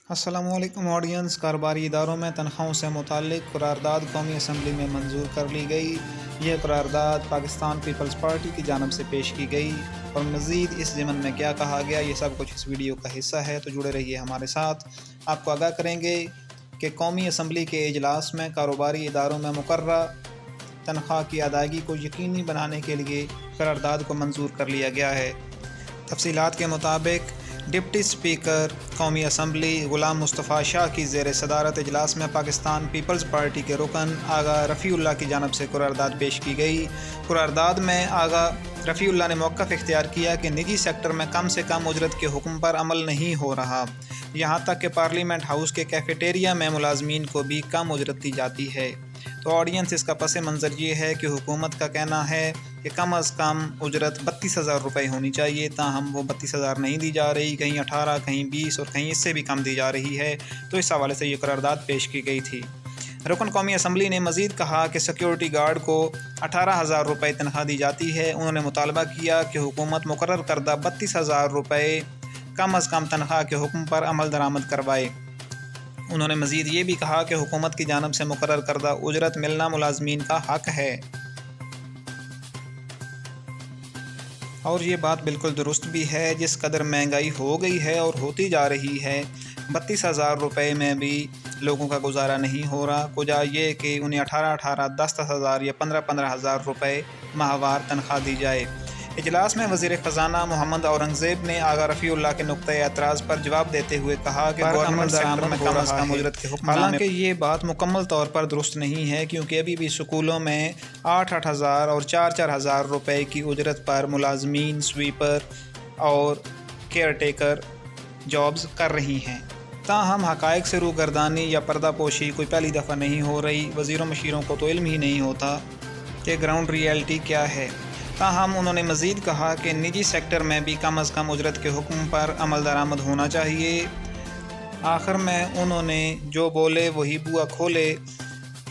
السلام علیکم آڈینس، کاروباری اداروں میں تنخواہوں سے متعلق قرارداد قومی اسمبلی میں منظور کر لی گئی۔ یہ قرارداد پاکستان پیپلز پارٹی کی جانب سے پیش کی گئی اور مزید اس ضمن میں کیا کہا گیا، یہ سب کچھ اس ویڈیو کا حصہ ہے، تو جڑے رہیے ہمارے ساتھ۔ آپ کو آگاہ کریں گے کہ قومی اسمبلی کے اجلاس میں کاروباری اداروں میں مقررہ تنخواہ کی ادائیگی کو یقینی بنانے کے لیے قرارداد کو منظور کر لیا گیا ہے۔ تفصیلات کے مطابق ڈپٹی اسپیکر قومی اسمبلی غلام مصطفیٰ شاہ کی زیر صدارت اجلاس میں پاکستان پیپلز پارٹی کے رکن آغا رفیع اللہ کی جانب سے قرارداد پیش کی گئی۔ قرارداد میں آغا رفیع اللہ نے موقف اختیار کیا کہ نجی سیکٹر میں کم سے کم اجرت کے حکم پر عمل نہیں ہو رہا، یہاں تک کہ پارلیمنٹ ہاؤس کے کیفیٹیریا میں ملازمین کو بھی کم اجرت دی جاتی ہے۔ تو آڈینس، اس کا پس منظر یہ ہے کہ حکومت کا کہنا ہے کہ کم از کم اجرت 32,000 روپے ہونی چاہیے، تاہم وہ 32,000 نہیں دی جا رہی، کہیں 18، کہیں 20 اور کہیں اس سے بھی کم دی جا رہی ہے۔ تو اس حوالے سے یہ قرارداد پیش کی گئی تھی۔ رکن قومی اسمبلی نے مزید کہا کہ سیکیورٹی گارڈ کو 18,000 روپے تنخواہ دی جاتی ہے۔ انہوں نے مطالبہ کیا کہ حکومت مقرر کردہ 32,000 روپے کم از کم تنخواہ کے حکم پر عمل درآمد کروائے۔ انہوں نے مزید یہ بھی کہا کہ حکومت کی جانب سے مقرر کردہ اجرت ملنا ملازمین کا حق ہے، اور یہ بات بالکل درست بھی ہے۔ جس قدر مہنگائی ہو گئی ہے اور ہوتی جا رہی ہے، 32,000 روپے میں بھی لوگوں کا گزارا نہیں ہو رہا۔ کجا یہ کہ انہیں 18,000، 10,000 یا 15,000 روپے ماہوار تنخواہ دی جائے۔ اجلاس میں وزیر خزانہ محمد اورنگزیب نے آغا رفیع اللہ کے نقطۂ اعتراض پر جواب دیتے ہوئے کہا کہ گورنمنٹ سیکٹر میں کم از کم اجرت کے حکم، حالانکہ یہ بات مکمل طور پر درست نہیں ہے، کیونکہ ابھی بھی سکولوں میں 8,000 اور 4,000 روپے کی اجرت پر ملازمین سویپر اور کیئر ٹیکر جابز کر رہی ہیں۔ تاہم حقائق سے روگردانی یا پردہ پوشی کوئی پہلی دفعہ نہیں ہو رہی۔ وزیروں مشیروں کو تو علم ہی نہیں ہوتا کہ گراؤنڈ ریئلٹی کیا ہے۔ تاہم انہوں نے مزید کہا کہ نجی سیکٹر میں بھی کم از کم اجرت کے حکم پر عمل درآمد ہونا چاہیے۔ آخر میں انہوں نے جو بولے وہی بوا کھولے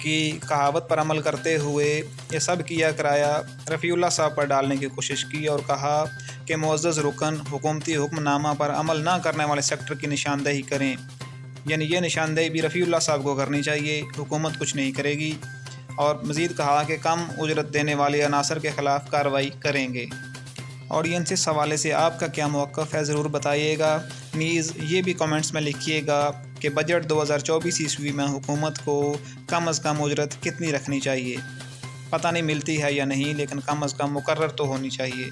کی کہاوت پر عمل کرتے ہوئے یہ سب کیا کرایا رفیع اللہ صاحب پر ڈالنے کی کوشش کی اور کہا کہ معزز رکن حکومتی حکم نامہ پر عمل نہ کرنے والے سیکٹر کی نشاندہی کریں، یعنی یہ نشاندہی بھی رفیع اللہ صاحب کو کرنی چاہیے، حکومت کچھ نہیں کرے گی۔ اور مزید کہا کہ کم اجرت دینے والے عناصر کے خلاف کارروائی کریں گے۔ آڈینس، اس حوالے سے آپ کا کیا موقف ہے ضرور بتائیے گا۔ نیز یہ بھی کامنٹس میں لکھیے گا کہ بجٹ 2024 میں حکومت کو کم از کم اجرت کتنی رکھنی چاہیے۔ پتہ نہیں ملتی ہے یا نہیں، لیکن کم از کم مقرر تو ہونی چاہیے۔